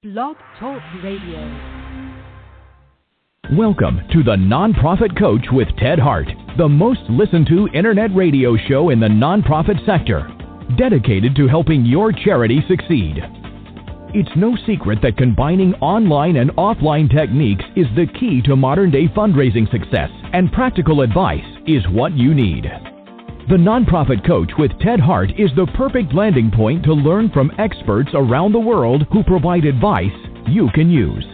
Blog Talk Radio. Welcome to the Nonprofit Coach with Ted Hart, the most listened to internet radio show in the nonprofit sector, dedicated to helping your charity succeed. It's no secret that combining online and offline techniques is the key to modern-day fundraising success, and practical advice is what you need. The Nonprofit Coach with Ted Hart is the perfect landing point to learn from experts around the world who provide advice you can use.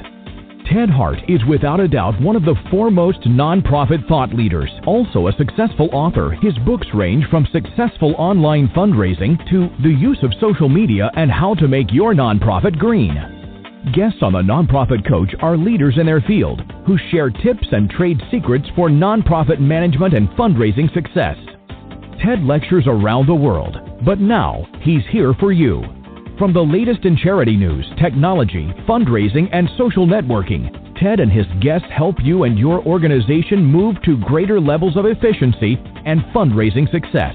Ted Hart is without a doubt one of the foremost nonprofit thought leaders. Also a successful author, his books range from successful online fundraising to the use of social media and how to make your nonprofit green. Guests on the Nonprofit Coach are leaders in their field who share tips and trade secrets for nonprofit management and fundraising success. Ted lectures around the world, but now he's here for you. From the latest in charity news, technology, fundraising, and social networking, Ted and his guests help you and your organization move to greater levels of efficiency and fundraising success.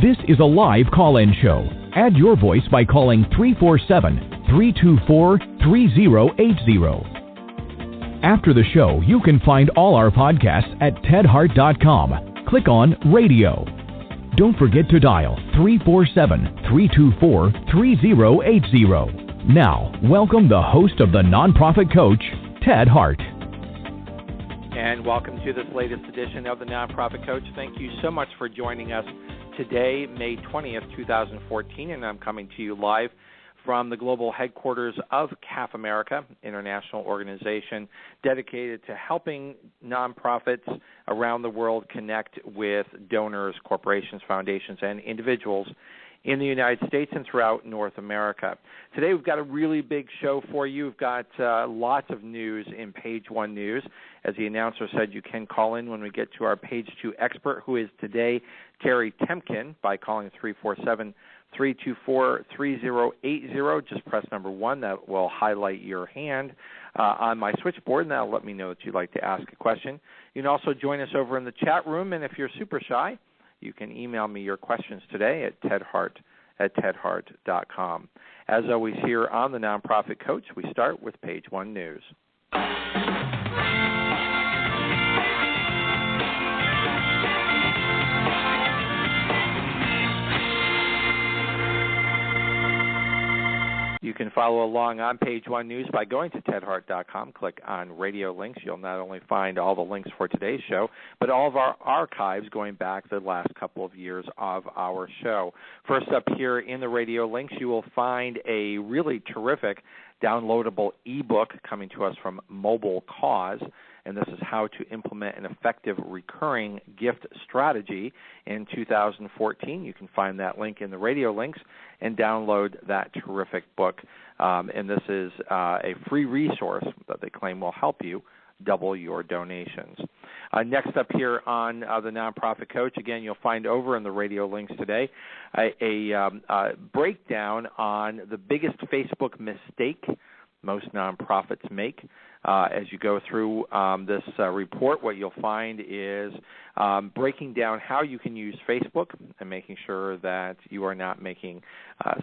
This is a live call-in show. Add your voice by calling 347-324-3080. After the show, you can find all our podcasts at tedhart.com. Click on Radio. Don't forget to dial 347-324-3080. Now, welcome the host of the Nonprofit Coach, Ted Hart. And welcome to this latest edition of the Nonprofit Coach. Thank you so much for joining us today, May 20th, 2014, and I'm coming to you live from the global headquarters of CAF America, international organization dedicated to helping nonprofits around the world connect with donors, corporations, foundations, and individuals in the United States and throughout North America. Today we've got a really big show for you. We've got lots of news in Page 1 News. As the announcer said, you can call in when we get to our Page 2 expert, who is today Terrie Temkin, by calling 347-324-3080. Just press number 1. That will highlight your hand on my switchboard, and that will let me know that you'd like to ask a question. You can also join us over in the chat room, and if you're super shy, you can email me your questions today at tedhart@tedhart.com. As always, here on the Nonprofit Coach, we start with Page 1 News. You can follow along on Page 1 News by going to tedhart.com. Click on Radio Links. You'll not only find all the links for today's show, but all of our archives going back the last couple of years of our show. First up here in the Radio Links, you will find a really terrific downloadable ebook coming to us from Mobile Cause, and this is how to implement an effective recurring gift strategy in 2014. You can find that link in the Radio Links and download that terrific book. And this is a free resource that they claim will help you double your donations. Next up here on the Nonprofit Coach, again, you'll find over in the Radio Links today a breakdown on the biggest Facebook mistake most nonprofits make. As you go through this report, what you'll find is breaking down how you can use Facebook and making sure that you are not making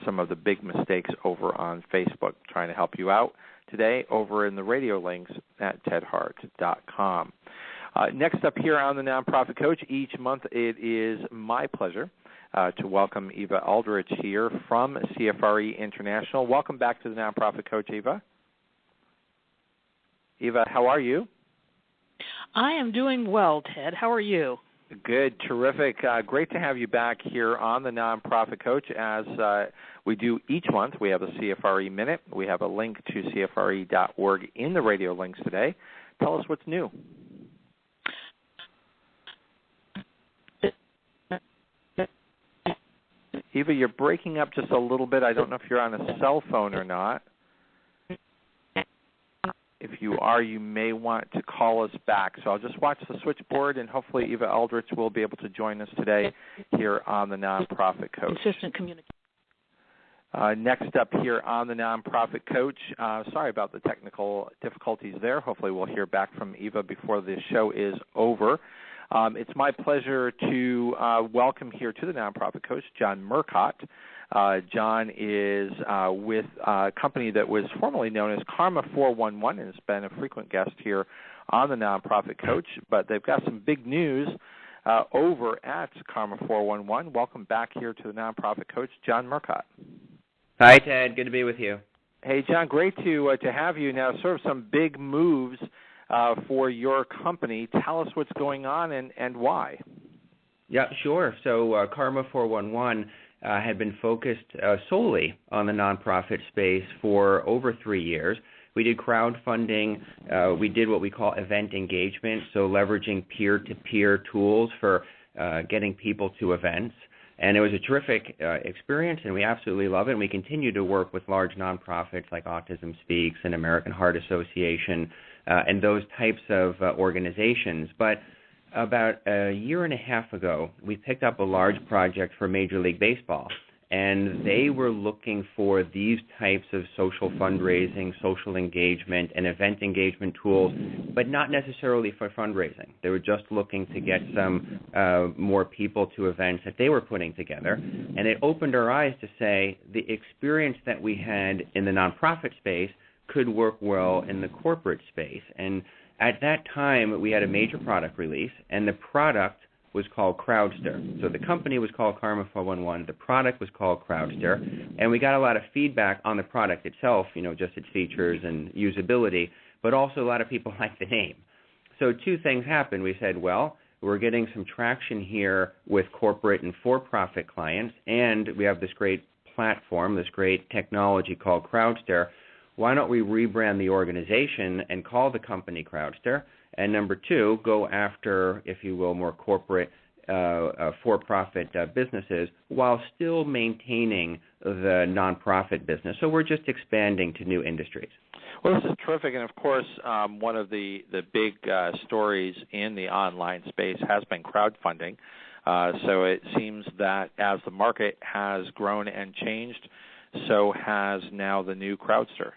some of the big mistakes over on Facebook. Trying to help you out today over in the Radio Links at tedhart.com. Next up here on the Nonprofit Coach, each month it is my pleasure to welcome Eva Aldrich here from CFRE International. Welcome back to the Nonprofit Coach, Eva. Eva, how are you? I am doing well, Ted. How are you? Good, terrific. Great to have you back here on the Nonprofit Coach. As we do each month, we have a CFRE Minute. We have a link to CFRE.org in the Radio Links today. Tell us what's new. Eva, you're breaking up just a little bit. I don't know if you're on a cell phone or not. If you are, you may want to call us back. So I'll just watch the switchboard, and hopefully Eva Aldrich will be able to join us today here on the Nonprofit Coach. Consistent communication. Next up here on the Nonprofit Coach, sorry about the technical difficulties there. Hopefully we'll hear back from Eva before this show is over. It's my pleasure to welcome here to the Nonprofit Coach, John Murcott. John is with a company that was formerly known as Karma 411 and has been a frequent guest here on the Nonprofit Coach. But they've got some big news over at Karma 411. Welcome back here to the Nonprofit Coach, John Murcott. Hi, Ted. Good to be with you. Hey, John. Great to have you. Now, sort of some big moves for your company. Tell us what's going on and why. Yeah, sure. So Karma 411 had been focused solely on the nonprofit space for over 3 years. We did crowdfunding. We did what we call event engagement, so leveraging peer-to-peer tools for getting people to events. And it was a terrific experience, and we absolutely love it. And we continue to work with large nonprofits like Autism Speaks and American Heart Association and those types of organizations. But about a year and a half ago, we picked up a large project for Major League Baseball, and they were looking for these types of social fundraising, social engagement, and event engagement tools, but not necessarily for fundraising. They were just looking to get some more people to events that they were putting together, and it opened our eyes to say the experience that we had in the nonprofit space could work well in the corporate space. And at that time, we had a major product release, and the product was called Crowdster. So the company was called Karma 411. The product was called Crowdster, and we got a lot of feedback on the product itself, just its features and usability, but also a lot of people liked the name. So two things happened. We said, well, we're getting some traction here with corporate and for-profit clients, and we have this great platform, this great technology called Crowdster. Why don't we rebrand the organization and call the company Crowdster? And number two, go after, if you will, more corporate for-profit businesses while still maintaining the nonprofit business. So we're just expanding to new industries. Well, this is terrific. And, of course, one of the big stories in the online space has been crowdfunding. So it seems that as the market has grown and changed, so has now the new Crowdster.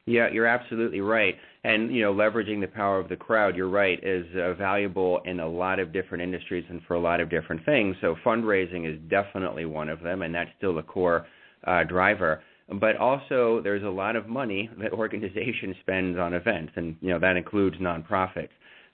Yeah, you're absolutely right. And, leveraging the power of the crowd, you're right, is valuable in a lot of different industries and for a lot of different things. So fundraising is definitely one of them, and that's still a core driver. But also there's a lot of money that organizations spend on events, and, that includes nonprofits.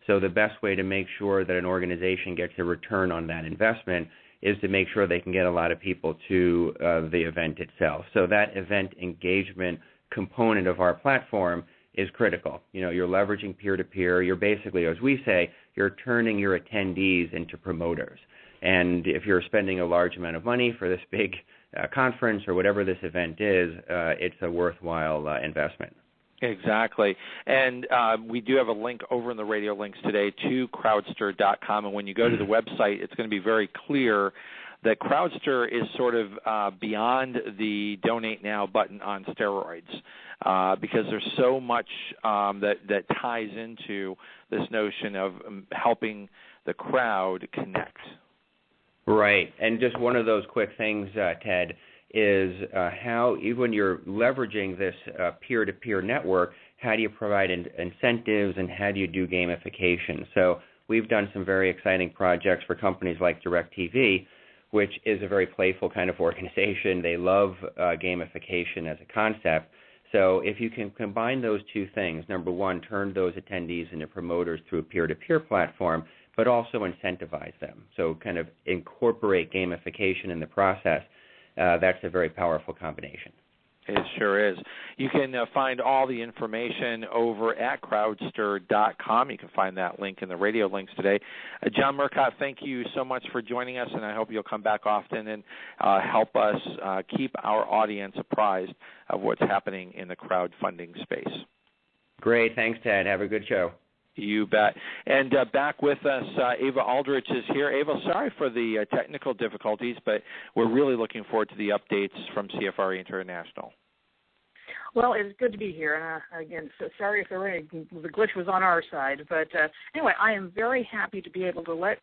So the best way to make sure that an organization gets a return on that investment is to make sure they can get a lot of people to the event itself. So that event engagement component of our platform is critical. You're leveraging peer-to-peer. You're basically, as we say, you're turning your attendees into promoters. And if you're spending a large amount of money for this big conference or whatever this event is, it's a worthwhile investment. Exactly. And we do have a link over in the radio links today to crowdster.com. And when you go to the website, it's going to be very clear that Crowdster is sort of beyond the Donate Now button on steroids because there's so much that ties into this notion of helping the crowd connect. Right. And just one of those quick things, Ted, is how even when you're leveraging this peer-to-peer network, how do you provide incentives and how do you do gamification? So we've done some very exciting projects for companies like DirecTV, which is a very playful kind of organization. They love gamification as a concept. So if you can combine those two things, number one, turn those attendees into promoters through a peer-to-peer platform, but also incentivize them. So kind of incorporate gamification in the process. That's a very powerful combination. It sure is. You can find all the information over at crowdster.com. You can find that link in the radio links today. John Murcott, thank you so much for joining us, and I hope you'll come back often and help us keep our audience apprised of what's happening in the crowdfunding space. Great. Thanks, Ted. Have a good show. You bet. And back with us, Ava Aldrich is here. Ava, sorry for the technical difficulties, but we're really looking forward to the updates from CFRE International. Well, it's good to be here. And again, so sorry if the glitch was on our side. But anyway, I am very happy to be able to let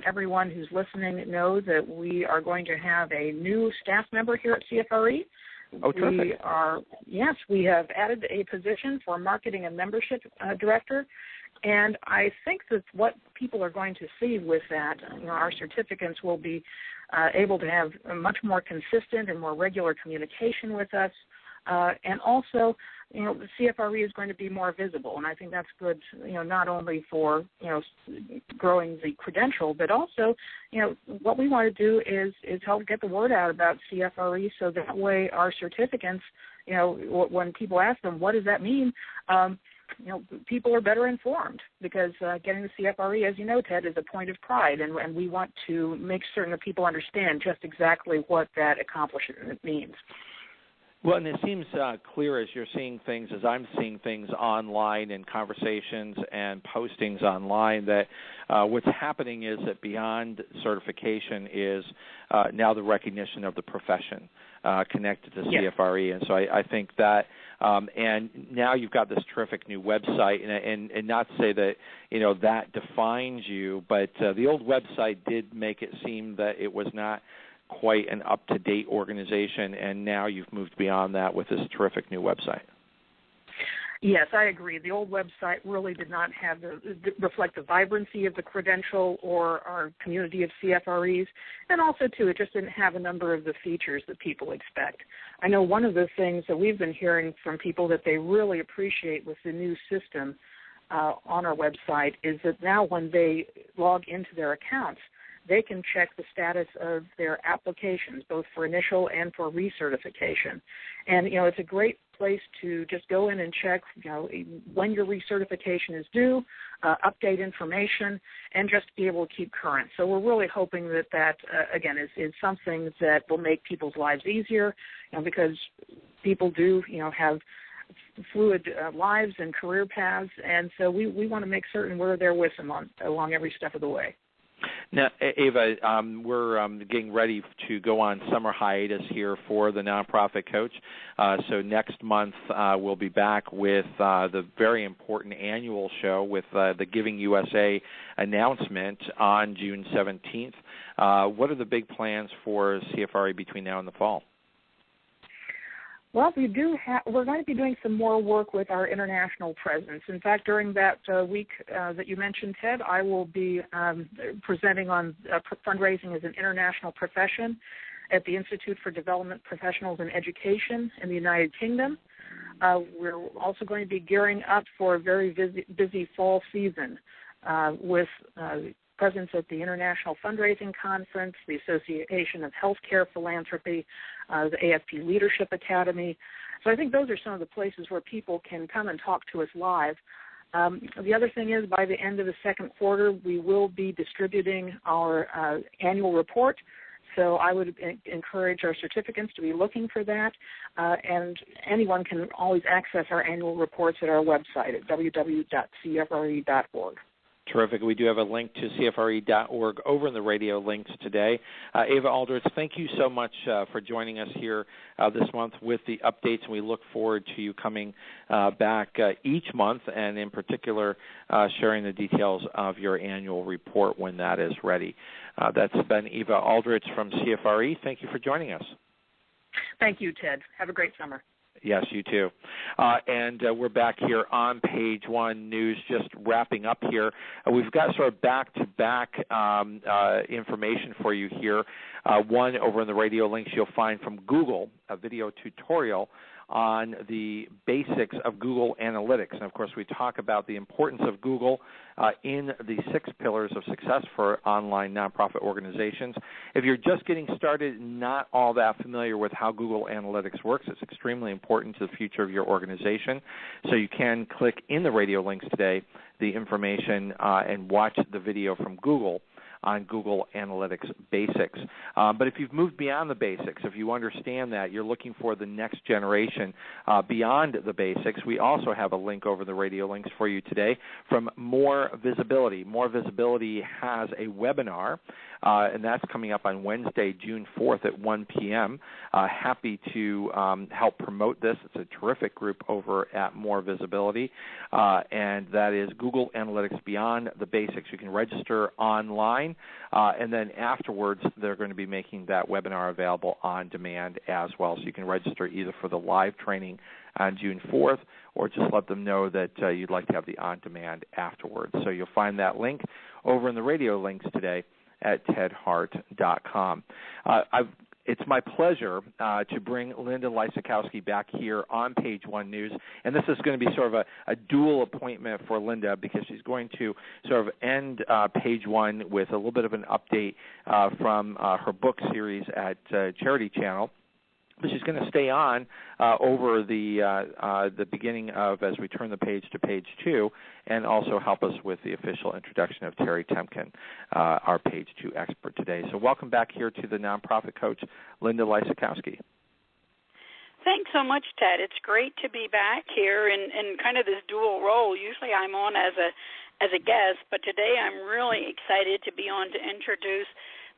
everyone who's listening know that we are going to have a new staff member here at CFRE. Oh, terrific. We have added a position for marketing and membership director. And I think that what people are going to see with that, our certificates will be able to have a much more consistent and more regular communication with us. And also, the CFRE is going to be more visible, and I think that's good, not only for, growing the credential, but also, what we want to do is help get the word out about CFRE so that way our certificates, when people ask them, what does that mean, people are better informed because getting the CFRE, as you know, Ted, is a point of pride, and we want to make certain that people understand just exactly what that accomplishment means. Well, and it seems clear as you're seeing things, as I'm seeing things online in conversations and postings online, that what's happening is that beyond certification is now the recognition of the profession connected to CFRE. And so I think that, and now you've got this terrific new website, and not to say that, that defines you, but the old website did make it seem that it was not quite an up-to-date organization, and now you've moved beyond that with this terrific new website. Yes, I agree. The old website really did not have reflect the vibrancy of the credential or our community of CFREs, and also, too, it just didn't have a number of the features that people expect. I know one of the things that we've been hearing from people that they really appreciate with the new system on our website is that now when they log into their accounts, they can check the status of their applications, both for initial and for recertification. And, it's a great place to just go in and check, when your recertification is due, update information, and just be able to keep current. So we're really hoping that again, is something that will make people's lives easier, because people do, have fluid lives and career paths, and so we want to make certain we're there with them along every step of the way. Now, Ava, we're getting ready to go on summer hiatus here for the Nonprofit Coach. So next month we'll be back with the very important annual show with the Giving USA announcement on June 17th. What are the big plans for CFRE between now and the fall? Well, we're going to be doing some more work with our international presence. In fact, during that week that you mentioned, Ted, I will be presenting on fundraising as an international profession at the Institute for Development Professionals in Education in the United Kingdom. We're also going to be gearing up for a very busy fall season with presence at the International Fundraising Conference, the Association of Healthcare Philanthropy, the AFP Leadership Academy. So I think those are some of the places where people can come and talk to us live. The other thing is, by the end of the second quarter, we will be distributing our annual report. So I would encourage our certificates to be looking for that, and anyone can always access our annual reports at our website at www.cfre.org. Terrific. We do have a link to CFRE.org over in the radio links today. Ava Aldrich, thank you so much for joining us here this month with the updates, and we look forward to you coming back each month, and in particular sharing the details of your annual report when that is ready. That's been Ava Aldrich from CFRE. Thank you for joining us. Thank you, Ted. Have a great summer. Yes, you too. And we're back here on Page One News, just wrapping up here. We've got sort of back-to-back information for you here. One over in the radio links you'll find from Google, a video tutorial on the basics of Google Analytics. And, of course, we talk about the importance of Google in the 6 pillars of success for online nonprofit organizations. If you're just getting started, not all that familiar with how Google Analytics works, it's extremely important to the future of your organization. So you can click in the radio links today, the information, and watch the video from Google on Google Analytics basics. But if you've moved beyond the basics, if you understand that, you're looking for the next generation beyond the basics, we also have a link over the radio links for you today from More Visibility. More Visibility has a webinar, and that's coming up on Wednesday, June 4th at 1 p.m. Happy to help promote this. It's a terrific group over at More Visibility, and that is Google Analytics Beyond the Basics. You can register online online, and then afterwards they're going to be making that webinar available on demand as well. So you can register either for the live training on June 4th or just let them know that you'd like to have the on-demand afterwards. So you'll find that link over in the radio links today at tedhart.com. It's my pleasure to bring Linda Lysakowski back here on Page One News, and this is going to be sort of a dual appointment for Linda because she's going to sort of end Page One with a little bit of an update from her book series at Charity Channel. But she's going to stay on over the beginning of, as we turn the page to Page Two, and also help us with the official introduction of Terrie Temkin, our Page Two expert today. So welcome back here to the nonprofit coach, Linda Lysakowski. Thanks so much, Ted. It's great to be back here in kind of this dual role. Usually I'm on as a guest, but today I'm really excited to be on to introduce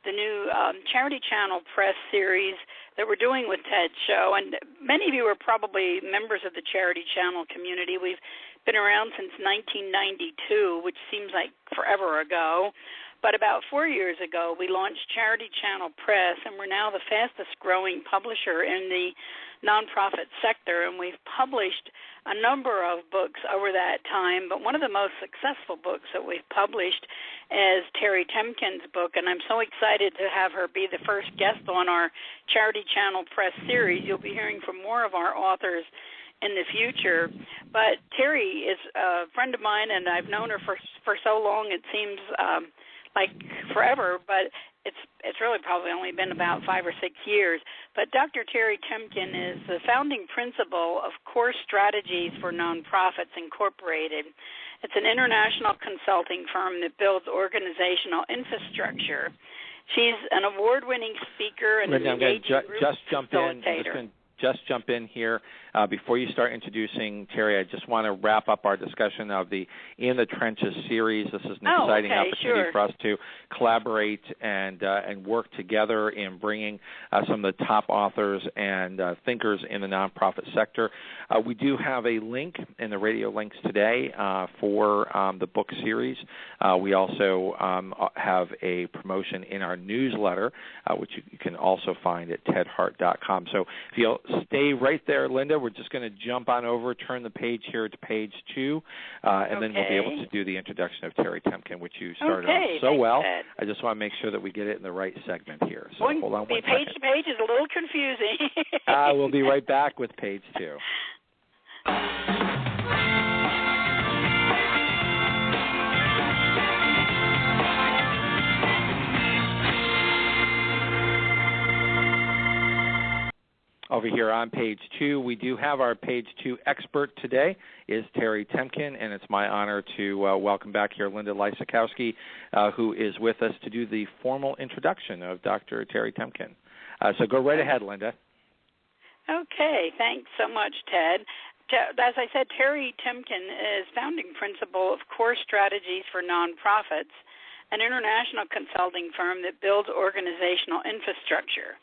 the new Charity Channel Press series that we're doing with Ted's show. And many of you are probably members of the Charity Channel community. We've been around since 1992, which seems like forever ago. But about 4 years ago, we launched Charity Channel Press, and we're now the fastest-growing publisher in the nonprofit sector, and we've published a number of books over that time, but one of the most successful books that we've published is Terrie Temkin's book, and I'm so excited to have her be the first guest on our Charity Channel Press series. You'll be hearing from more of our authors in the future, but Terrie is a friend of mine, and I've known her for so long it seems like forever, but it's really probably only been about 5 or 6 years. But Dr. Terrie Temkin is the founding principal of Core Strategies for Nonprofits Incorporated. It's an international consulting firm that builds organizational infrastructure. She's an award-winning speaker and an engaging group facilitator. Just jump in here. Before you start introducing Terrie, I just want to wrap up our discussion of the In the Trenches series. This is an exciting opportunity for us to collaborate and work together in bringing some of the top authors and thinkers in the nonprofit sector. We do have a link in the radio links today for the book series. We also have a promotion in our newsletter, which you can also find at tedhart.com. So if you'll stay right there, Linda, we're just going to jump on over, turn the page here to Page 2, and then we'll be able to do the introduction of Terrie Temkin, which you started on so well. Ted. I just want to make sure that we get it in the right segment here. So hold on one second. Page to page is a little confusing. We'll be right back with Page 2. Over here on Page 2, we do have our Page 2 expert today is Terrie Temkin, and it's my honor to welcome back here Linda Lysakowski, who is with us to do the formal introduction of Dr. Terrie Temkin. So go right ahead, Linda. Okay, thanks so much, Ted. As I said, Terrie Temkin is founding principal of Core Strategies for Nonprofits, an international consulting firm that builds organizational infrastructure.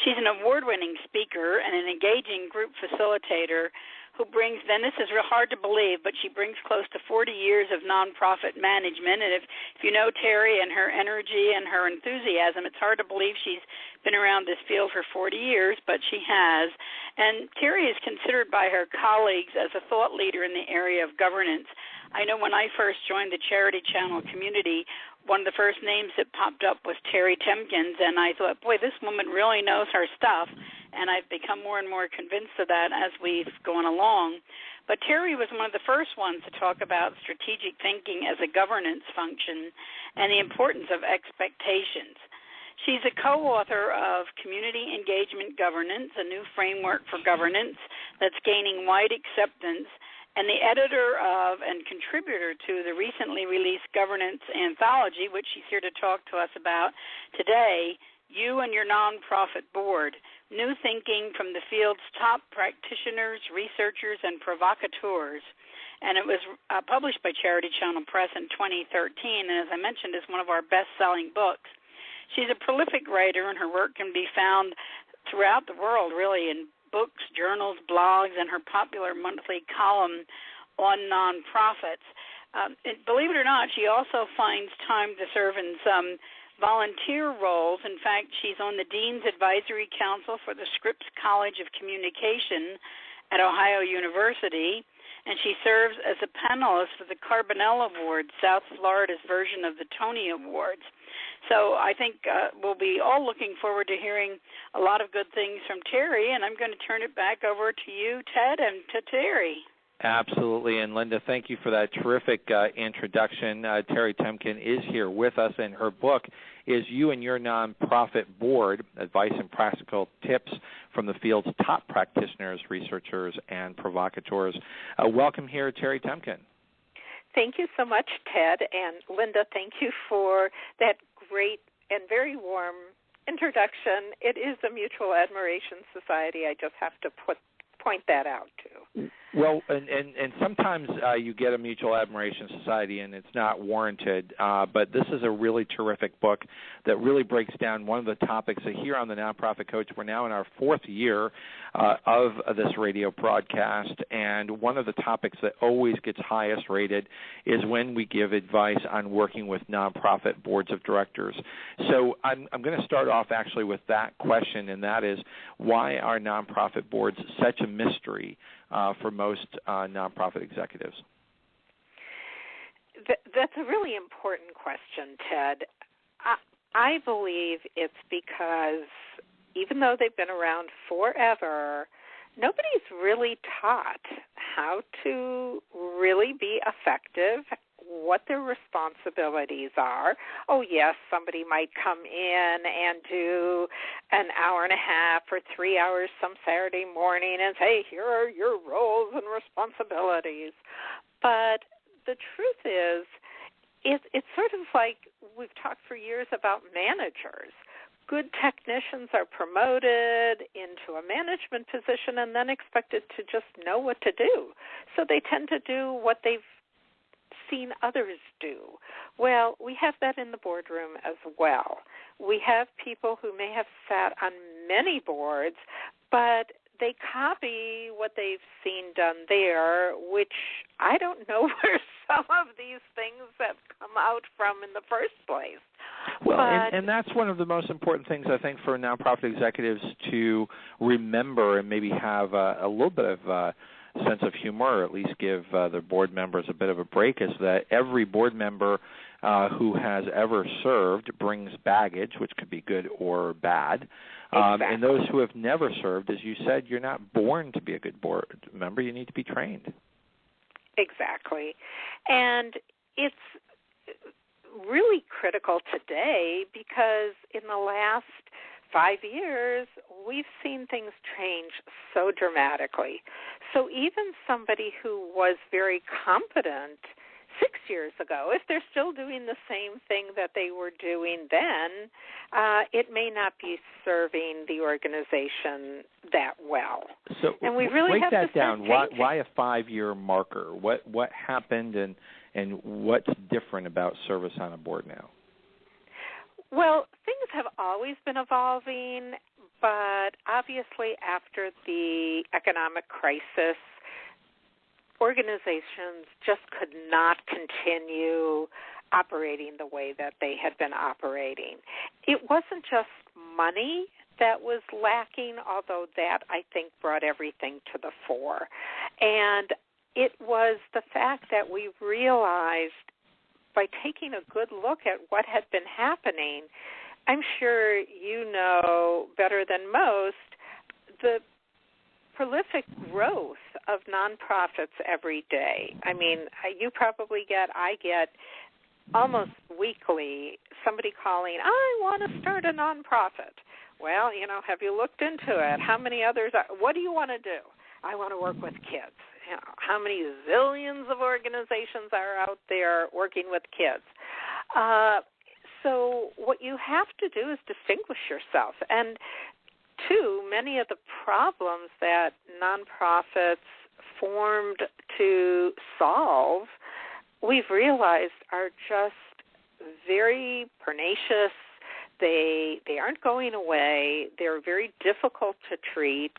She's an award-winning speaker and an engaging group facilitator who brings, then this is real hard to believe, but she brings close to 40 years of nonprofit management. And if you know Terrie and her energy and her enthusiasm, it's hard to believe she's been around this field for 40 years, but she has. And Terrie is considered by her colleagues as a thought leader in the area of governance. I know when I first joined the Charity Channel community, one of the first names that popped up was Terrie Temkin's, and I thought, boy, this woman really knows her stuff, and I've become more and more convinced of that as we've gone along. But Terrie was one of the first ones to talk about strategic thinking as a governance function and the importance of expectations. She's a co-author of Community Engagement Governance, a new framework for governance that's gaining wide acceptance, and the editor of and contributor to the recently released Governance Anthology, which she's here to talk to us about today, You and Your Nonprofit Board, New Thinking from the Field's Top Practitioners, Researchers, and Provocateurs. And it was published by Charity Channel Press in 2013, and as I mentioned, is one of our best-selling books. She's a prolific writer, and her work can be found throughout the world, really, in books, journals, blogs, and her popular monthly column on nonprofits. And believe it or not, she also finds time to serve in some volunteer roles. In fact, she's on the Dean's Advisory Council for the Scripps College of Communication at Ohio University, and she serves as a panelist for the Carbonell Award, South Florida's version of the Tony Awards. So I think we'll be all looking forward to hearing a lot of good things from Terrie, and I'm going to turn it back over to you, Ted, and to Terrie. Absolutely, and Linda, thank you for that terrific introduction. Terrie Temkin is here with us, and her book is You and Your Nonprofit Board, Advice and Practical Tips from the Field's Top Practitioners, Researchers, and Provocateurs. Welcome here, Terrie Temkin. Thank you so much, Ted, and Linda, thank you for that great and very warm introduction. It is a mutual admiration society. I just have to point that out, too. Well, and sometimes you get a mutual admiration society and it's not warranted, but this is a really terrific book that really breaks down one of the topics. So here on the Nonprofit Coach, we're now in our fourth year of this radio broadcast, and one of the topics that always gets highest rated is when we give advice on working with nonprofit boards of directors. So I'm going to start off actually with that question, and that is, why are nonprofit boards such a mystery for most nonprofit executives? That's a really important question, Ted. I believe it's because even though they've been around forever, nobody's really taught how to really be effective, what their responsibilities are. Oh, yes, somebody might come in and do an hour and a half or 3 hours some Saturday morning and say, here are your roles and responsibilities. But the truth is, it's sort of like we've talked for years about managers. Good technicians are promoted into a management position and then expected to just know what to do. So they tend to do what they've seen others do. Well, we have that in the boardroom as well. We have people who may have sat on many boards, but they copy what they've seen done there, which I don't know where some of these things have come out from in the first place. Well, and that's one of the most important things, I think, for nonprofit executives to remember and maybe have a little bit of sense of humor, or at least give their board members a bit of a break, is that every board member who has ever served brings baggage, which could be good or bad. Exactly. And those who have never served, as you said, you're not born to be a good board member. You need to be trained. Exactly. And it's really critical today because in the last 5 years, we've seen things change so dramatically. So even somebody who was very competent 6 years ago, if they're still doing the same thing that they were doing then, it may not be serving the organization that well. So and we really break have that to down. start Why a 5-year marker? What happened and what's different about service on a board now? Well, things have always been evolving, but obviously after the economic crisis, organizations just could not continue operating the way that they had been operating. It wasn't just money that was lacking, although that, I think, brought everything to the fore. And it was the fact that we realized by taking a good look at what had been happening, I'm sure you know better than most the prolific growth of nonprofits every day. I mean, I get almost weekly somebody calling, I want to start a nonprofit. Well, have you looked into it? How many others what do you want to do? I want to work with kids. How many zillions of organizations are out there working with kids? So what you have to do is distinguish yourself. And two, many of the problems that nonprofits formed to solve, we've realized are just very pernicious. They aren't going away. They're very difficult to treat.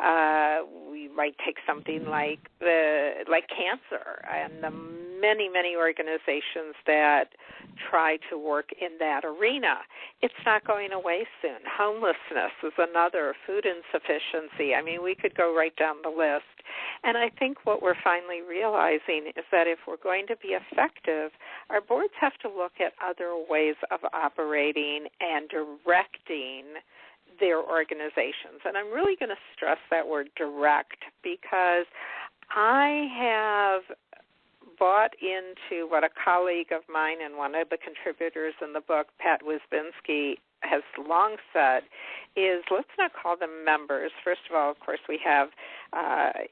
We might take something like cancer and the many organizations that try to work in that arena. It's not going away soon. Homelessness is another, food insufficiency. I mean, we could go right down the list. And I think what we're finally realizing is that if we're going to be effective, our boards have to look at other ways of operating and directing their organizations. And I'm really going to stress that word direct, because I have bought into what a colleague of mine and one of the contributors in the book, Pat Wisbinski, has long said is, let's not call them members. First of all, of course, we have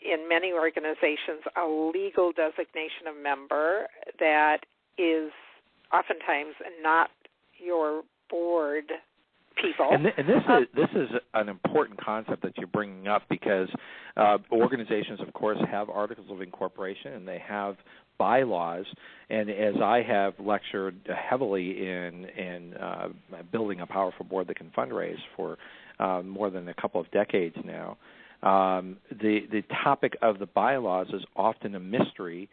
in many organizations a legal designation of member that is oftentimes not your board people. And this is an important concept that you're bringing up, because organizations, of course, have articles of incorporation and they have bylaws. And as I have lectured heavily in building a powerful board that can fundraise for more than a couple of decades now, the topic of the bylaws is often a mystery.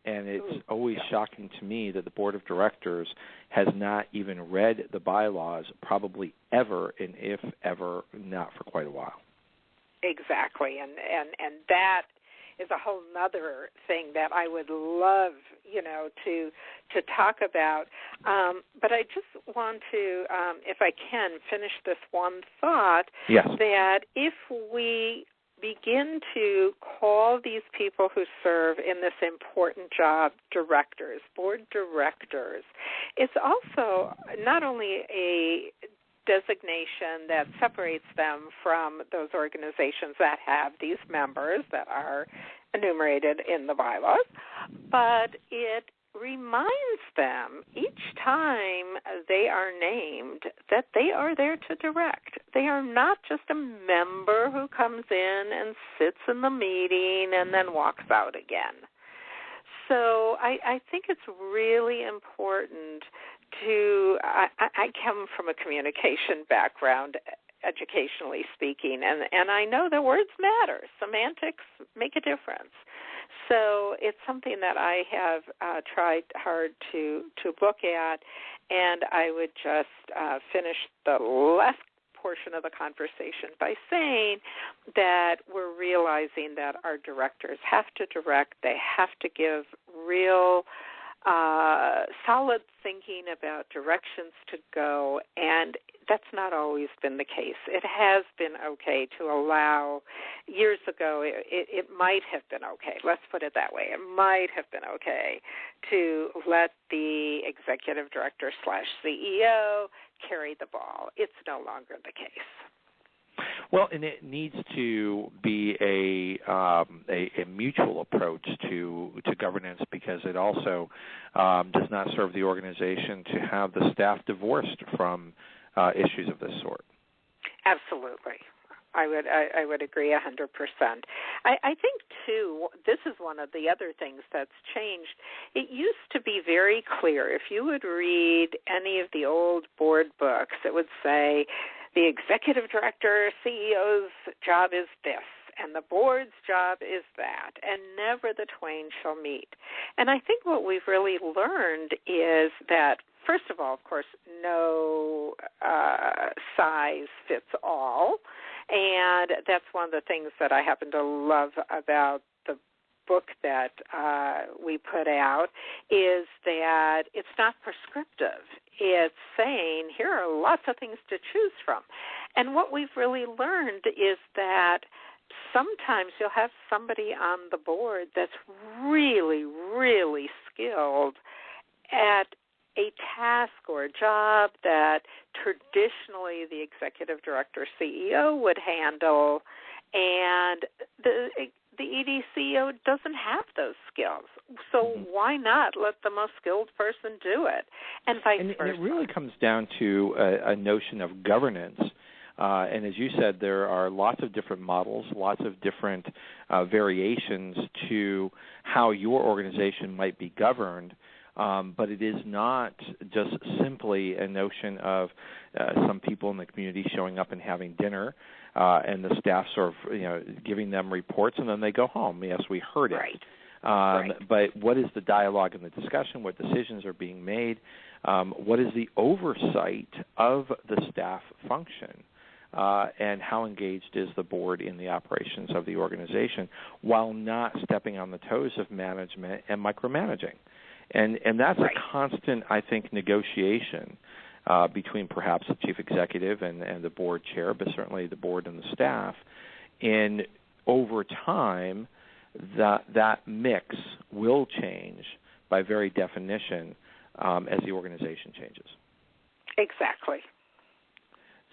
And it's always shocking to me that the board of directors has not even read the bylaws, probably ever, and if ever, not for quite a while. Exactly, and that is a whole nother thing that I would love, to talk about. But I just want to, if I can, finish this one thought. Yes. That if we begin to call these people who serve in this important job directors, board directors, it's also not only a designation that separates them from those organizations that have these members that are enumerated in the bylaws, but it reminds them each time they are named that they are there to direct. They are not just a member who comes in and sits in the meeting and then walks out again. So I think it's really important to, I come from a communication background, educationally speaking, and I know that words matter. Semantics make a difference. So it's something that I have tried hard to look at, and I would just finish the last portion of the conversation by saying that we're realizing that our directors have to direct. They have to give real solid thinking about directions to go, and that's not always been the case. It has been okay to allow, years ago, it might have been okay, let's put it that way, it might have been okay to let the executive director / CEO carry the ball. It's no longer the case. Well, and it needs to be a mutual approach to governance, because it also does not serve the organization to have the staff divorced from issues of this sort. Absolutely. I would agree 100%. I think, too, this is one of the other things that's changed. It used to be very clear. If you would read any of the old board books, it would say the executive director, CEO's job is this, and the board's job is that, and never the twain shall meet. And I think what we've really learned is that, first of all, of course, no size fits all, and that's one of the things that I happen to love about the book that we put out, is that it's not prescriptive. It's saying here are lots of things to choose from. And what we've really learned is that sometimes you'll have somebody on the board that's really, really skilled at a task or a job that traditionally the executive director CEO would handle, and the ED-CEO doesn't have those skills. So why not let the most skilled person do it, and vice versa? And it really comes down to a notion of governance. And as you said, there are lots of different models, lots of different variations to how your organization might be governed. But it is not just simply a notion of some people in the community showing up and having dinner and the staff sort of giving them reports and then they go home. Yes, we heard it. Right. But what is the dialogue and the discussion? What decisions are being made? What is the oversight of the staff function? And how engaged is the board in the operations of the organization while not stepping on the toes of management and micromanaging? And that's right. a constant, I think, negotiation between perhaps the chief executive and the board chair, but certainly the board and the staff. And over time, that mix will change by very definition as the organization changes. Exactly.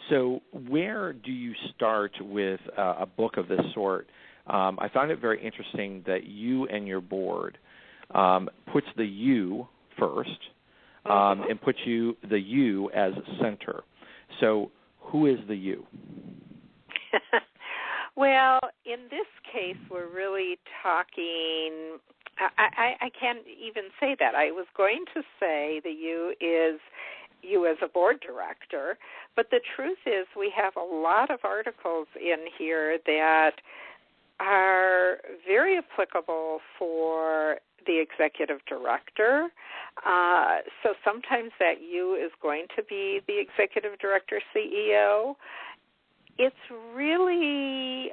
So where do you start with a book of this sort? I found it very interesting that you and your board puts the you first and puts the you as center. So who is the you? Well, in this case, we're really talking, I can't even say that. I was going to say the you is you as a board director, but the truth is we have a lot of articles in here that are very applicable for the executive director. So sometimes that you is going to be the executive director, CEO. It's really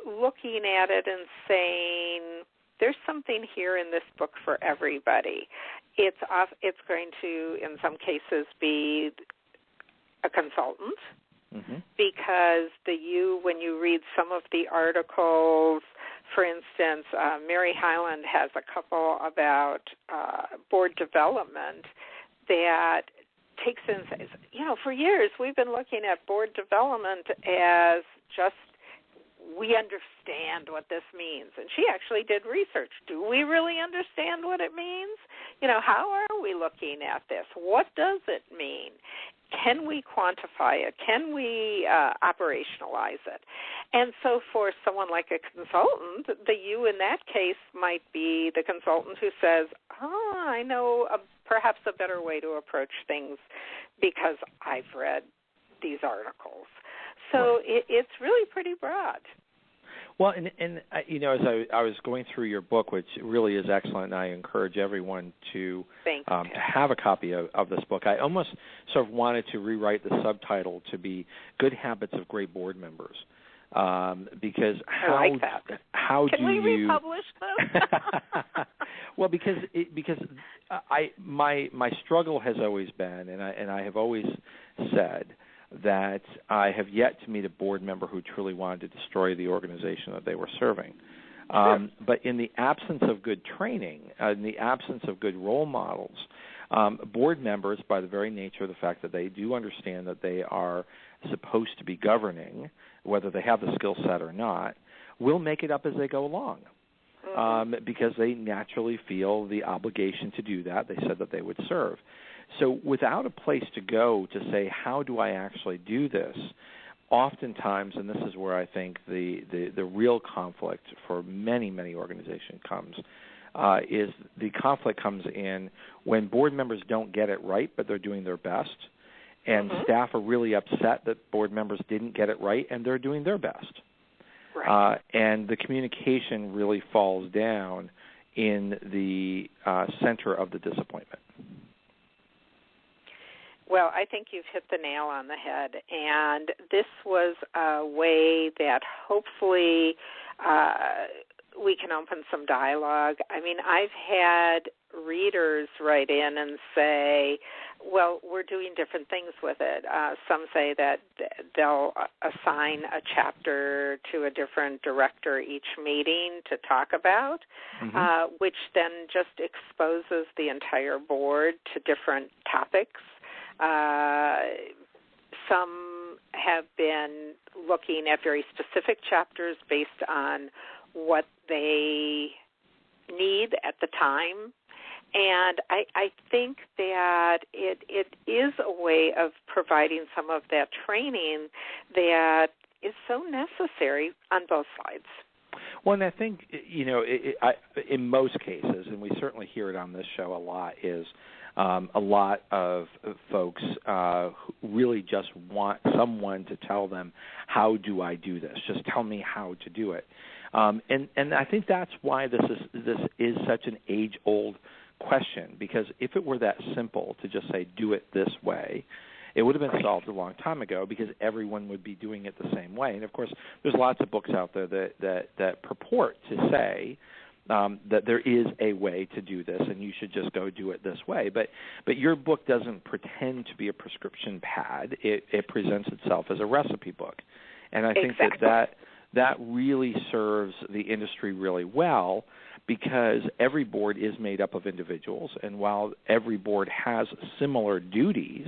looking at it and saying there's something here in this book for everybody. It's going to, in some cases, be a consultant because when you read some of the articles, for instance, Mary Hyland has a couple about board development that takes in, for years we've been looking at board development as just we understand what this means. And she actually did research. Do we really understand what it means? How are we looking at this? What does it mean? Can we quantify it? Can we operationalize it? And so for someone like a consultant, the you in that case might be the consultant who says, I know perhaps a better way to approach things because I've read these articles. So it's really pretty broad. Well, and as I was going through your book, which really is excellent, and I encourage everyone to have a copy of this book, I almost sort of wanted to rewrite the subtitle to be Good Habits of Great Board Members. Because Can we republish this? Well, because my struggle has always been, and I have always said that I have yet to meet a board member who truly wanted to destroy the organization that they were serving. But in the absence of good training, in the absence of good role models, board members, by the very nature of the fact that they do understand that they are supposed to be governing, whether they have the skill set or not, will make it up as they go along. Because they naturally feel the obligation to do that. They said that they would serve. So without a place to go to say, how do I actually do this, oftentimes, and this is where I think the real conflict for many, many organizations comes, is the conflict comes in when board members don't get it right, but they're doing their best, and staff are really upset that board members didn't get it right, and they're doing their best. Right. And the communication really falls down in the center of the disappointment. Well, I think you've hit the nail on the head, and this was a way that hopefully we can open some dialogue. I mean, I've had readers write in and say, well, we're doing different things with it. Some say that they'll assign a chapter to a different director each meeting to talk about, which then just exposes the entire board to different topics. Some have been looking at very specific chapters based on what they need at the time. And I think that it is a way of providing some of that training that is so necessary on both sides. Well, and I think, in most cases, and we certainly hear it on this show a lot, is a lot of folks who really just want someone to tell them, how do I do this? Just tell me how to do it. And I think that's why this is such an age-old question, because if it were that simple to just say, do it this way, it would have been solved a long time ago, because everyone would be doing it the same way. And, of course, there's lots of books out there that purport to say that there is a way to do this and you should just go do it this way. But your book doesn't pretend to be a prescription pad. It presents itself as a recipe book. And I think that really serves the industry really well, because every board is made up of individuals, and while every board has similar duties,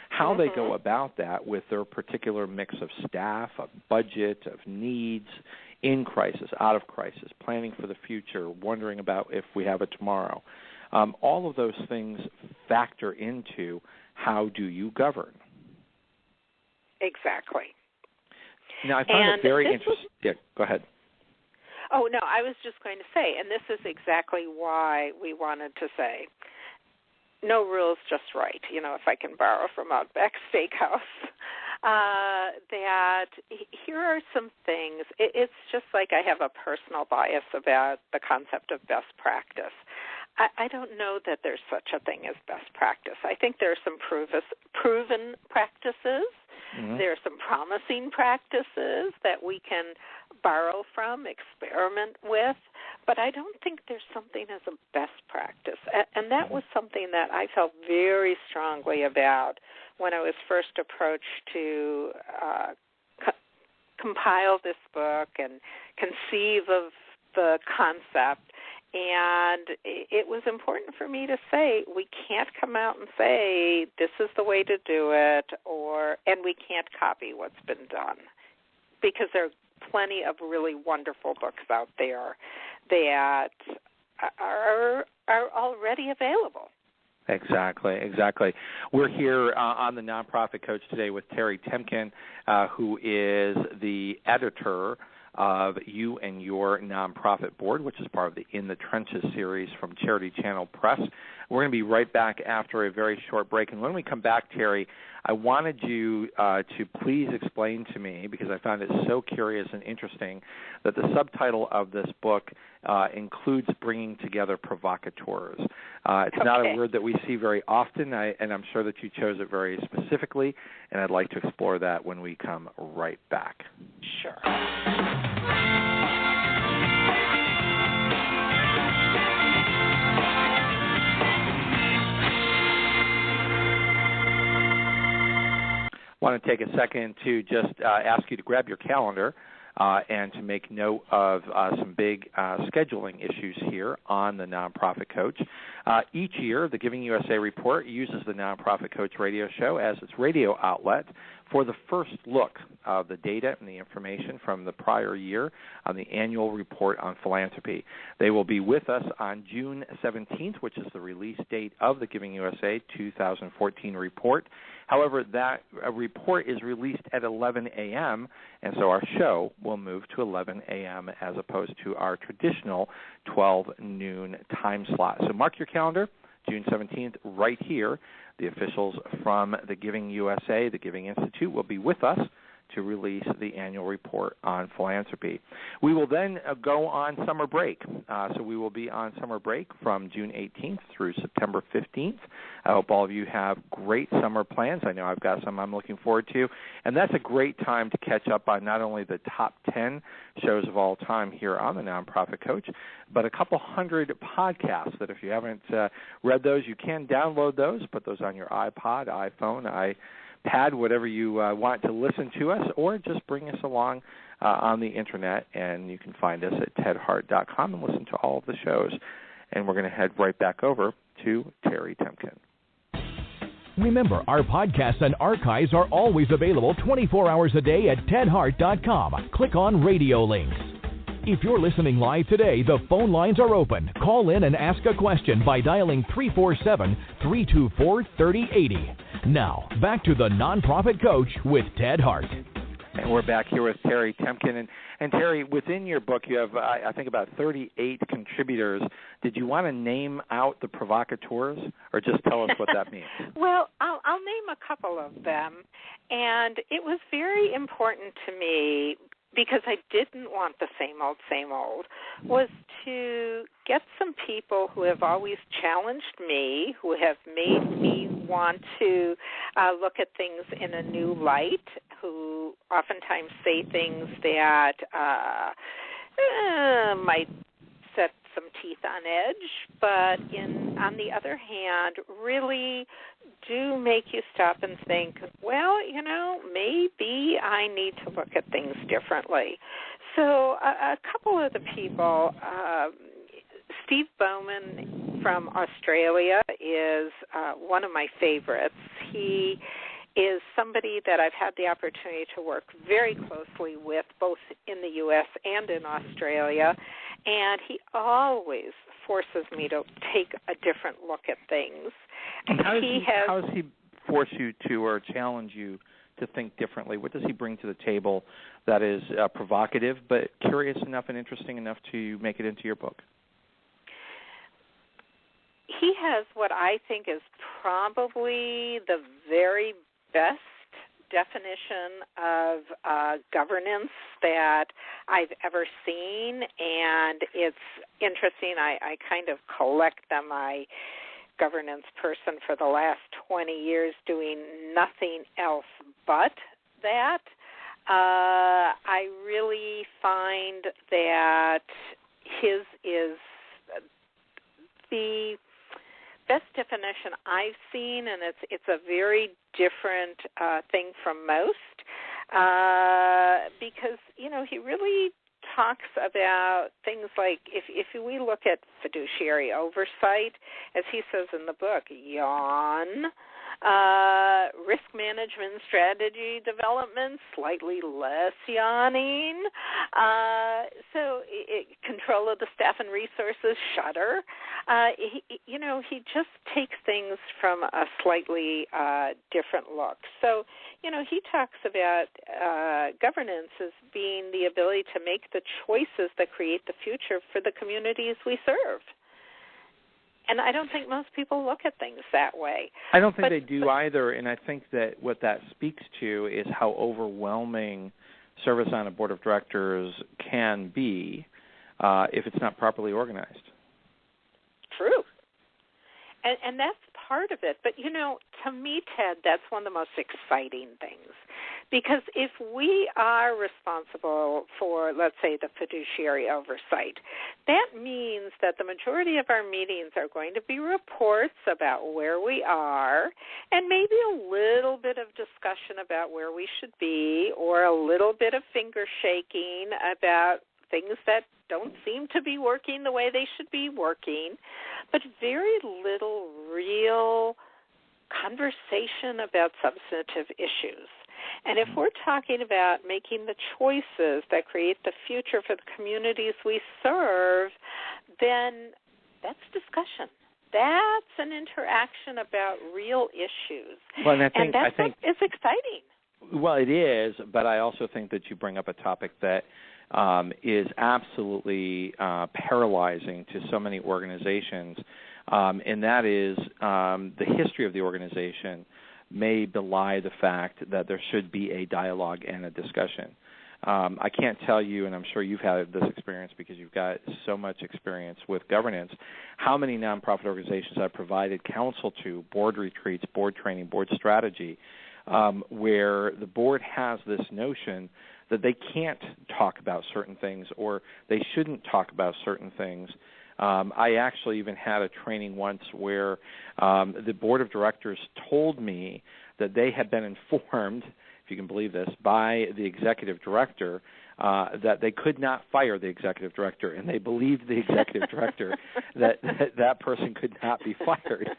how they go about that with their particular mix of staff, of budget, of needs, in crisis, out of crisis, planning for the future, wondering about if we have a tomorrow, all of those things factor into how do you govern. Exactly. Now, I find it very interesting. Yeah, go ahead. Oh, no, I was just going to say, and this is exactly why we wanted to say, no rules, just right, if I can borrow from Outback Steakhouse, that here are some things. It's just like I have a personal bias about the concept of best practice. I don't know that there's such a thing as best practice. I think there are some proven practices. Mm-hmm. There are some promising practices that we can borrow from, experiment with, but I don't think there's something as a best practice. And that was something that I felt very strongly about when I was first approached to compile this book and conceive of the concept. And it was important for me to say, we can't come out and say, this is the way to do it, and we can't copy what's been done, because there are plenty of really wonderful books out there that are already available. Exactly. We're here on the Nonprofit Coach today with Terrie Temkin, who is the editor of You and Your Nonprofit Board, which is part of the In the Trenches series from Charity Channel Press. We're going to be right back after a very short break. And when we come back, Terrie, I wanted you to please explain to me, because I found it so curious and interesting, that the subtitle of this book includes bringing together provocateurs. It's not a word that we see very often, and I'm sure that you chose it very specifically, and I'd like to explore that when we come right back. Sure. I want to take a second to just ask you to grab your calendar and to make note of some big scheduling issues here on the Nonprofit Coach. Each year, the Giving USA Report uses the Nonprofit Coach radio show as its radio outlet for the first look of the data and the information from the prior year on the annual report on philanthropy. They will be with us on June 17th, which is the release date of the Giving USA 2014 report. However, that report is released at 11 a.m., and so our show will move to 11 a.m. as opposed to our traditional 12 noon time slot. So mark your calendar, June 17th, right here. The officials from the Giving USA, the Giving Institute, will be with us to release the annual report on philanthropy. We will then go on summer break. So we will be on summer break from June 18th through September 15th. I hope all of you have great summer plans. I know I've got some I'm looking forward to. And that's a great time to catch up on not only the top 10 shows of all time here on the Nonprofit Coach, but a couple hundred podcasts that if you haven't read those, you can download those, put those on your iPod, iPhone, iPad, whatever you want to listen to us, or just bring us along on the Internet, and you can find us at tedhart.com and listen to all of the shows. And we're going to head right back over to Terrie Temkin. Remember, our podcasts and archives are always available 24 hours a day at tedhart.com. Click on radio links. If you're listening live today, the phone lines are open. Call in and ask a question by dialing 347-324-3080. Now, back to the Nonprofit Coach with Ted Hart. And we're back here with Terrie Temkin. And Terrie, within your book, you have, I think, about 38 contributors. Did you want to name out the provocateurs, or just tell us what that means? Well, I'll name a couple of them. And it was very important to me, because I didn't want the same old, was to get some people who have always challenged me, who have made me want to look at things in a new light, who oftentimes say things that might set some teeth on edge, but on the other hand, really do make you stop and think, well, maybe I need to look at things differently. So a couple of the people, Steve Bowman from Australia is one of my favorites. He is somebody that I've had the opportunity to work very closely with, both in the U.S. and in Australia, and he always forces me to take a different look at things. And how does he force you to, or challenge you to think differently? What does he bring to the table that is provocative but curious enough and interesting enough to make it into your book? He has what I think is probably the very best definition of governance that I've ever seen, and it's interesting. I kind of collect them. I governance person for the last 20 years doing nothing else but that. I really find that his is the best definition I've seen, and it's a very different thing from most because, he really talks about things like if we look at fiduciary oversight, as he says in the book, yawn, risk management strategy development, slightly less yawning, control of the staff and resources, shudder. He just takes things from a slightly different look. So, he talks about governance as being the ability to make the choices that create the future for the communities we serve. And I don't think most people look at things that way. I don't think they do either, and I think that what that speaks to is how overwhelming service on a board of directors can be if it's not properly organized. True. And that's part of it. But, to me, Ted, that's one of the most exciting things. Because if we are responsible for, let's say, the fiduciary oversight, that means that the majority of our meetings are going to be reports about where we are and maybe a little bit of discussion about where we should be, or a little bit of finger shaking about things that don't seem to be working the way they should be working, but very little real conversation about substantive issues. And if we're talking about making the choices that create the future for the communities we serve, then that's discussion. That's an interaction about real issues. Well, and I think it's exciting. Well, it is, but I also think that you bring up a topic that is absolutely paralyzing to so many organizations, and that is the history of the organization may belie the fact that there should be a dialogue and a discussion. I can't tell you, and I'm sure you've had this experience because you've got so much experience with governance, how many nonprofit organizations I've provided counsel to, board retreats, board training, board strategy, where the board has this notion that they can't talk about certain things or they shouldn't talk about certain things. I actually even had a training once where the board of directors told me that they had been informed, if you can believe this, by the executive director that they could not fire the executive director, and they believed the executive director that person could not be fired.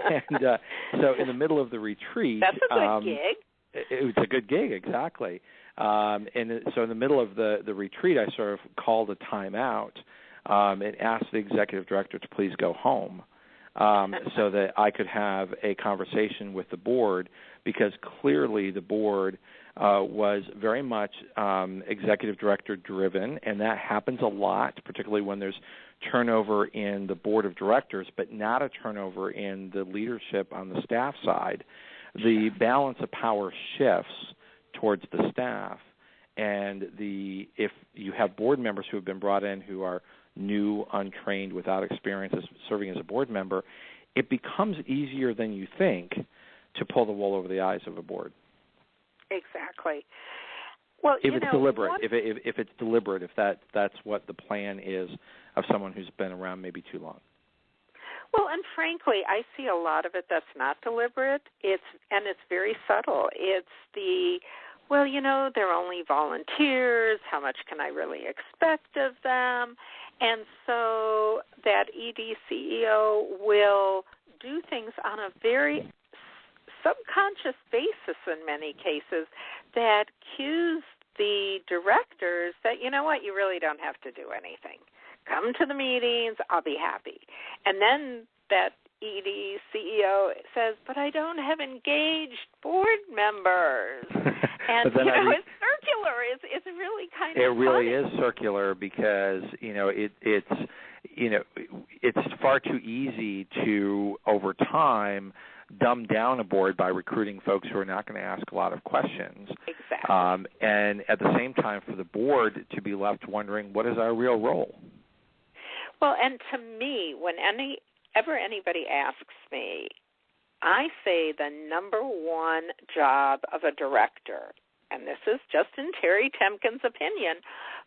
And so in the middle of the retreat... That's a good gig. It was a good gig, exactly. And so in the middle of the retreat, I sort of called a timeout and asked the executive director to please go home so that I could have a conversation with the board, because clearly the board was very much executive director driven, and that happens a lot, particularly when there's turnover in the board of directors, but not a turnover in the leadership on the staff side. The balance of power shifts towards the staff, and if you have board members who have been brought in who are new, untrained, without experience as serving as a board member, it becomes easier than you think to pull the wool over the eyes of a board. Exactly. Well, if it's deliberate, if it's deliberate, if that's what the plan is of someone who's been around maybe too long. Well, and frankly, I see a lot of it that's not deliberate. It's very subtle. It's they're only volunteers. How much can I really expect of them? And so that ED CEO will do things on a very subconscious basis in many cases that cues the directors that, you know what, you really don't have to do anything. Come to the meetings, I'll be happy. And then that ED CEO says, but I don't have engaged board members. And, it's circular. It's really kind of funny. It really is circular because, it's far too easy to, over time, dumb down a board by recruiting folks who are not going to ask a lot of questions. Exactly. And at the same time, for the board to be left wondering, what is our real role? Well, and to me, when anybody asks me, I say the number one job of a director, and this is just in Terrie Temkin's opinion,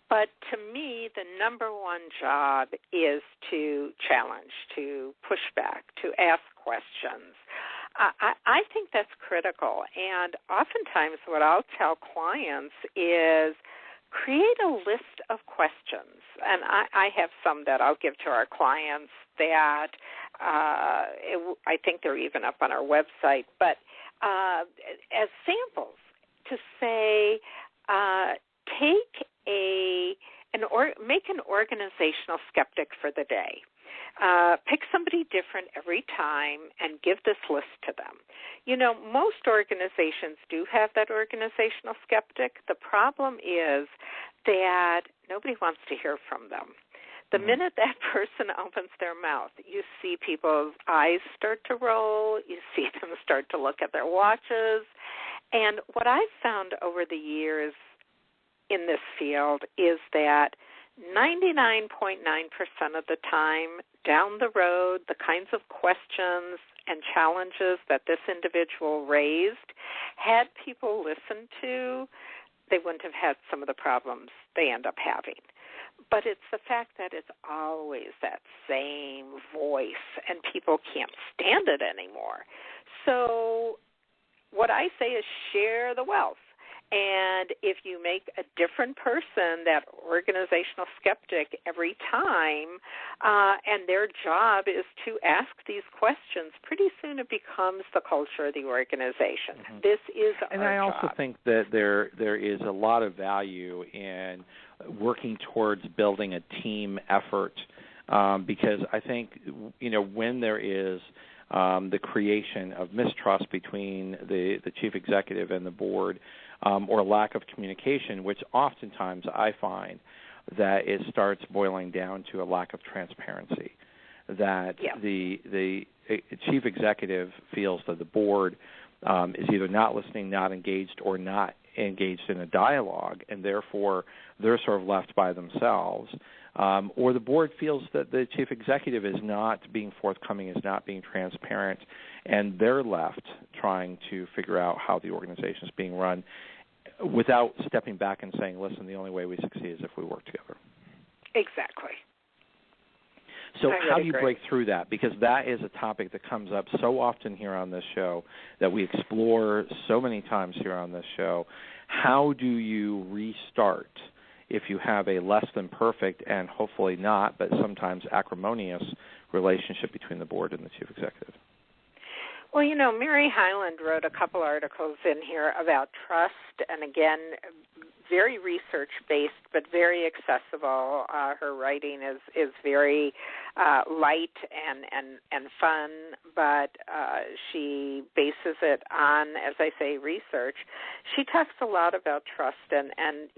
but to me, the number one job is to challenge, to push back, to ask questions. I think that's critical, and oftentimes what I'll tell clients is create a list of questions, and I have some that I'll give to our clients that I think they're even up on our website, but as samples to say, make an organizational skeptic for the day. Pick somebody different every time and give this list to them. Most organizations do have that organizational skeptic. The problem is that nobody wants to hear from them. The minute that person opens their mouth, you see people's eyes start to roll. You see them start to look at their watches. And what I've found over the years in this field is that 99.9% of the time down the road, the kinds of questions and challenges that this individual raised, had people listened to, they wouldn't have had some of the problems they end up having. But it's the fact that it's always that same voice, and people can't stand it anymore. So what I say is share the wealth. And if you make a different person that organizational skeptic every time, and their job is to ask these questions, pretty soon it becomes the culture of the organization. Mm-hmm. This is our job. And I also think that there is a lot of value in working towards building a team effort, because I think, when there is the creation of mistrust between the chief executive and the board, or lack of communication, which oftentimes I find that it starts boiling down to a lack of transparency, that the chief executive feels that the board is either not listening, not engaged, or not engaged in a dialogue, and therefore they're sort of left by themselves, or the board feels that the chief executive is not being forthcoming, is not being transparent, and they're left trying to figure out how the organization is being run without stepping back and saying, listen, the only way we succeed is if we work together. Exactly. So how do you break through that? Because that is a topic that comes up so often here on this show, that we explore so many times here on this show. How do you restart if you have a less than perfect, and hopefully not, but sometimes acrimonious relationship between the board and the chief executive? Well, Mary Hyland wrote a couple articles in here about trust, and again, very research-based, but very accessible. Her writing is very light and fun, but she bases it on, as I say, research. She talks a lot about trust and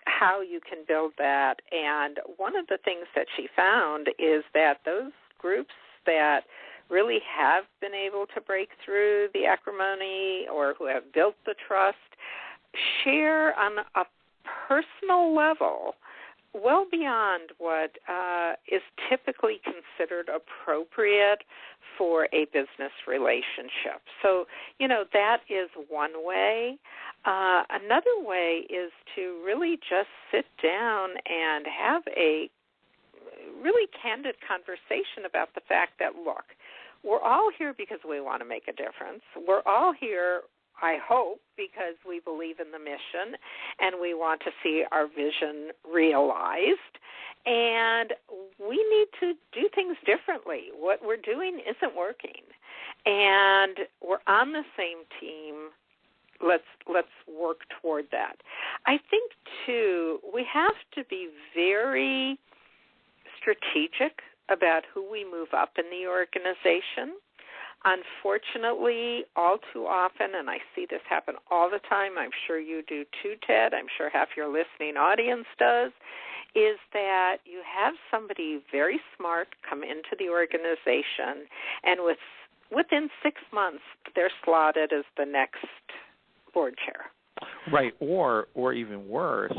how you can build that. And one of the things that she found is that those groups that really have been able to break through the acrimony or who have built the trust share on a personal level well beyond what is typically considered appropriate for a business relationship. So, that is one way. Another way is to really just sit down and have a really candid conversation about the fact that, look, we're all here because we want to make a difference. We're all here, I hope, because we believe in the mission and we want to see our vision realized. And we need to do things differently. What we're doing isn't working. And we're on the same team. Let's work toward that. I think, too, we have to be very strategic about who we move up in the organization. Unfortunately, all too often, and I see this happen all the time, I'm sure you do too, Ted, I'm sure half your listening audience does, is that you have somebody very smart come into the organization, and within 6 months, they're slotted as the next board chair. Right, or even worse,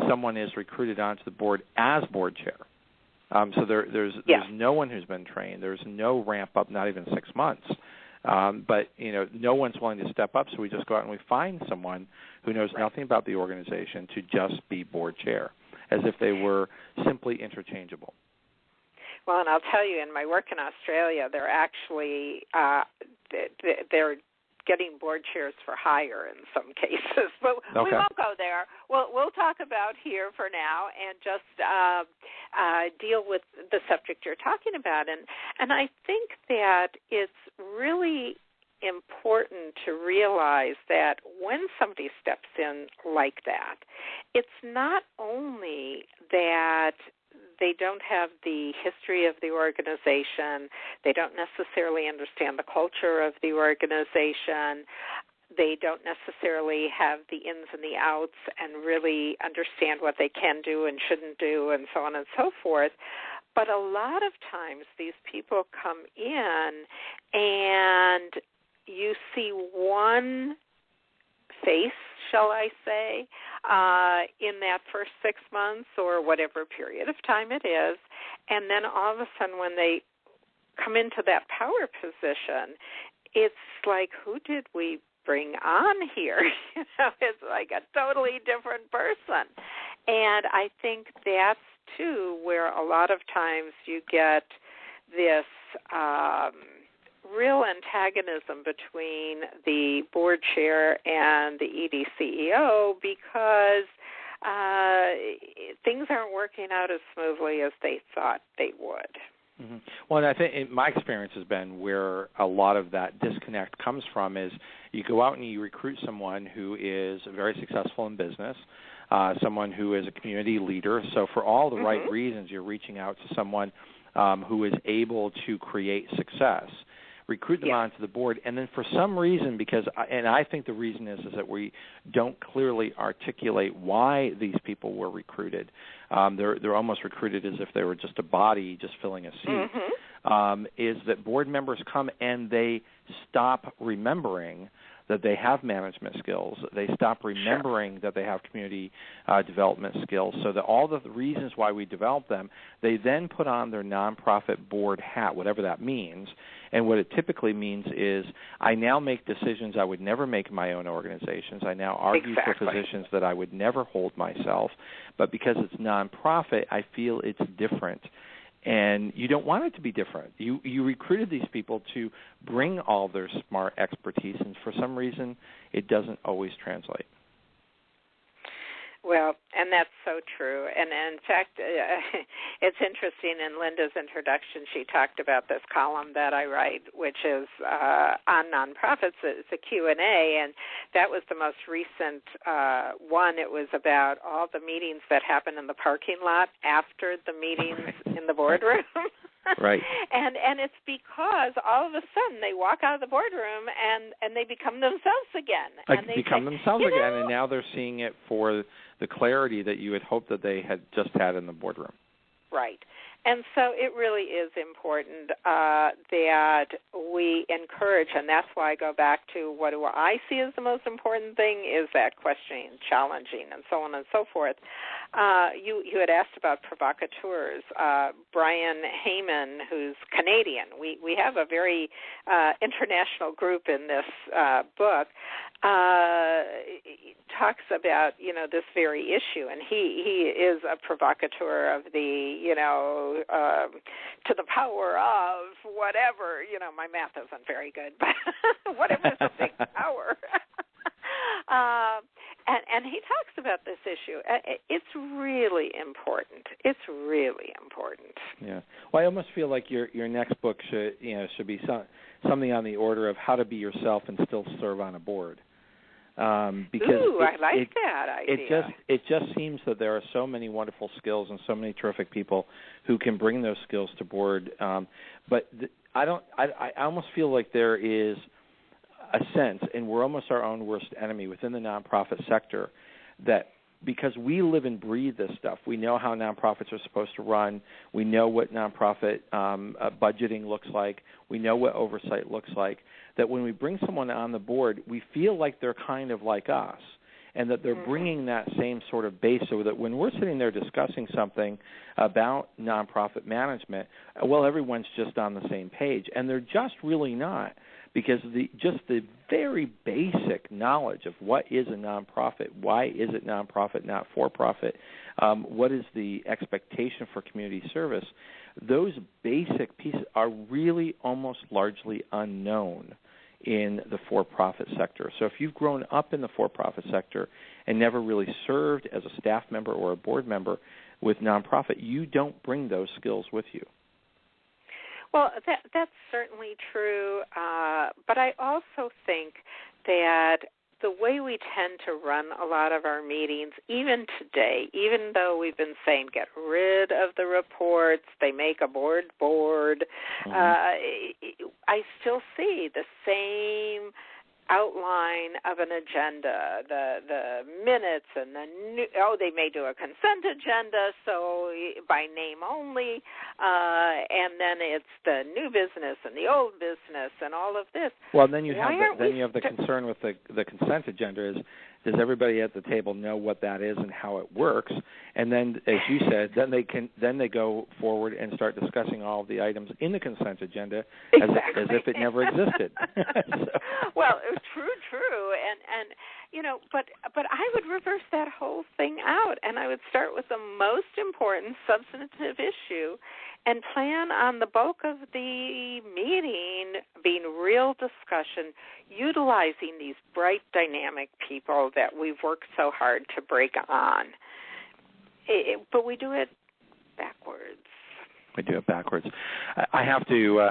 someone is recruited onto the board as board chair. So there's no one who's been trained. There's no ramp up, not even 6 months. But no one's willing to step up. So we just go out and we find someone who knows nothing about the organization to just be board chair, as if they were simply interchangeable. Well, and I'll tell you, in my work in Australia, they're actually they're getting board chairs for hire in some cases, but we won't go there. We'll talk about here for now and just deal with the subject you're talking about. And I think that it's really important to realize that when somebody steps in like that, it's not only that they don't have the history of the organization, they don't necessarily understand the culture of the organization, they don't necessarily have the ins and the outs and really understand what they can do and shouldn't do and so on and so forth. But a lot of times these people come in and you see one face, shall I say, in that first 6 months or whatever period of time it is, and then all of a sudden when they come into that power position, it's like, who did we bring on here? It's like a totally different person. And I think that's, too, where a lot of times you get this real antagonism between the board chair and the ED CEO because things aren't working out as smoothly as they thought they would. Mm-hmm. Well, and I think my experience has been where a lot of that disconnect comes from is you go out and you recruit someone who is very successful in business, someone who is a community leader. So for all the right reasons, you're reaching out to someone who is able to create success. Recruit them onto the board, and then for some reason, I think the reason is that we don't clearly articulate why these people were recruited. They're almost recruited as if they were just a body just filling a seat. Is that board members come and they stop remembering that they have management skills. They stop remembering that they have community development skills, so that all the reasons why we develop them, they then put on their nonprofit board hat, whatever that means. And what it typically means is I now make decisions I would never make in my own organizations. I now argue for positions that I would never hold myself. But because it's nonprofit, I feel it's different. And you don't want it to be different. You recruited these people to bring all their smart expertise, and for some reason it doesn't always translate. Well, and that's so true. And in fact, it's interesting. In Linda's introduction, she talked about this column that I write, which is on nonprofits. It's a Q&A, and that was the most recent one. It was about all the meetings that happen in the parking lot after the meetings in the boardroom. Right. And it's because all of a sudden they walk out of the boardroom and they become themselves again. And they become themselves again, and now they're seeing it for the clarity that you had hoped that they had just had in the boardroom. Right. And so it really is important that we encourage, and that's why I go back to what do I see as the most important thing is that questioning, challenging, and so on and so forth. You had asked about provocateurs. Brian Heyman, who's Canadian, we have a very international group in this book, talks about, this very issue, and he is a provocateur of the, to the power of whatever, my math isn't very good, but whatever's the big power. And he talks about this issue. It's really important. It's really important. Yeah. Well, I almost feel like your next book should be something on the order of how to be yourself and still serve on a board. Because I like that idea. It just seems that there are so many wonderful skills and so many terrific people who can bring those skills to board. But I almost feel like there is a sense, and we're almost our own worst enemy within the nonprofit sector, that because we live and breathe this stuff, we know how nonprofits are supposed to run, we know what nonprofit budgeting looks like, we know what oversight looks like, that when we bring someone on the board, we feel like they're kind of like us, and that they're bringing that same sort of base, so that when we're sitting there discussing something about nonprofit management, well, everyone's just on the same page, and they're just really not. Because the very basic knowledge of what is a nonprofit, why is it nonprofit, not for-profit, what is the expectation for community service, those basic pieces are really almost largely unknown in the for-profit sector. So if you've grown up in the for-profit sector and never really served as a staff member or a board member with nonprofit, you don't bring those skills with you. Well, that's certainly true, but I also think that the way we tend to run a lot of our meetings, even today, even though we've been saying get rid of the reports, they make a board, I still see the same outline of an agenda, the minutes, and they may do a consent agenda, so by name only, and then it's the new business and the old business and all of this. Well, then you have the concern with the consent agenda is, does everybody at the table know what that is and how it works? And then, as you said, then they go forward and start discussing all of the items in the consent agenda as if it never existed. Well, true, and but I would reverse that whole thing out, and I would start with the most important substantive issue and plan on the bulk of the meeting being real discussion, utilizing these bright, dynamic people that we've worked so hard to break on. But we do it backwards. We do it backwards. I have to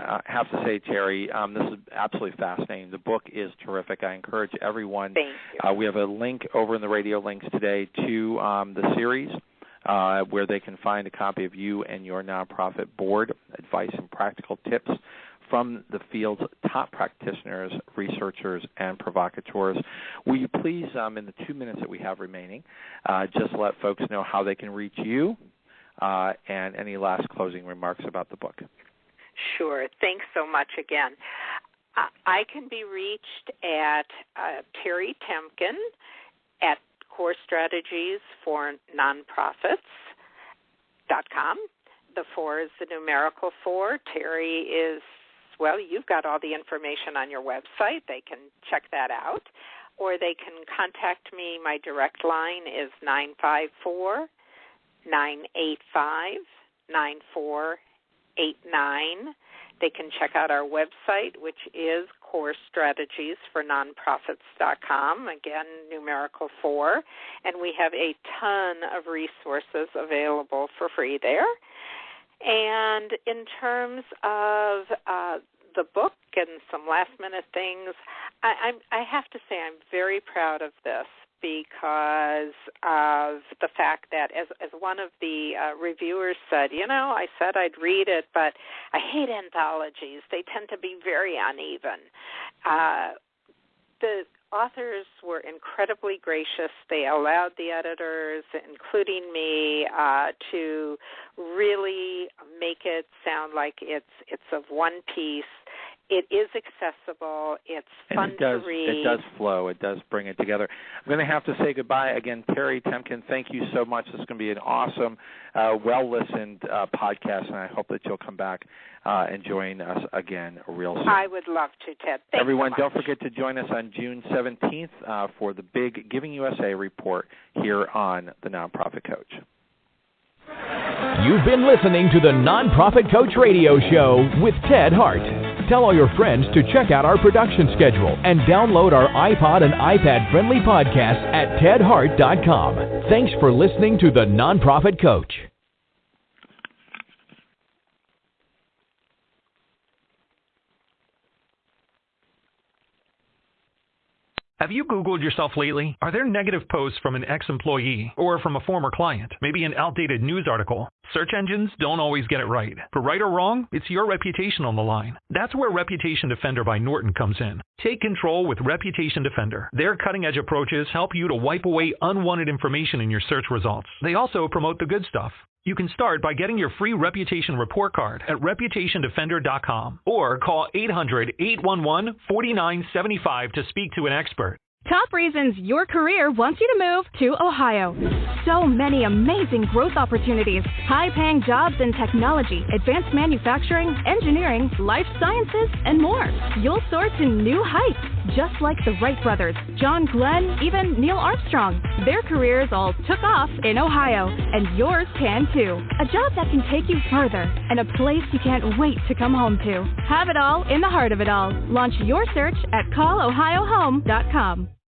say, Terrie, this is absolutely fascinating. The book is terrific. I encourage everyone. Thank you. We have a link over in the radio links today to the series where they can find a copy of you and your nonprofit board, advice and practical tips from the field's top practitioners, researchers, and provocateurs. Will you please, in the 2 minutes that we have remaining, just let folks know how they can reach you and any last closing remarks about the book? Sure. Thanks so much again. I can be reached at Terrie Temkin at Core Strategies for Nonprofits.com. The 4 is the numerical 4. Terrie is, well, you've got all the information on your website. They can check that out. Or they can contact me. My direct line is 954-985-9489. They can check out our website, which is corestrategiesfornonprofits.com, again, numerical 4, and we have a ton of resources available for free there. And in terms of the book and some last-minute things, I have to say I'm very proud of this because of the fact that, as one of the reviewers said, I said I'd read it, but I hate anthologies. They tend to be very uneven. The authors were incredibly gracious. They allowed the editors, including me, to really make it sound like it's of one piece. It is accessible. It's fun to read. It does flow. It does bring it together. I'm going to have to say goodbye again. Terrie Temkin, thank you so much. This is going to be an awesome, well-listened podcast, and I hope that you'll come back and join us again real soon. I would love to, Ted. Thanks Everyone, so much. Don't forget to join us on June 17th for the big Giving USA report here on The Nonprofit Coach. You've been listening to the Nonprofit Coach Radio Show with Ted Hart. Tell all your friends to check out our production schedule and download our iPod and iPad-friendly podcast at tedhart.com. Thanks for listening to the Nonprofit Coach. Have you Googled yourself lately? Are there negative posts from an ex-employee or from a former client? Maybe an outdated news article? Search engines don't always get it right. For right or wrong, it's your reputation on the line. That's where Reputation Defender by Norton comes in. Take control with Reputation Defender. Their cutting-edge approaches help you to wipe away unwanted information in your search results. They also promote the good stuff. You can start by getting your free reputation report card at reputationdefender.com or call 800-811-4975 to speak to an expert. Top reasons your career wants you to move to Ohio. So many amazing growth opportunities, high-paying jobs in technology, advanced manufacturing, engineering, life sciences, and more. You'll soar to new heights, just like the Wright brothers, John Glenn, even Neil Armstrong. Their careers all took off in Ohio, and yours can too. A job that can take you further, and a place you can't wait to come home to. Have it all in the heart of it all. Launch your search at callohiohome.com.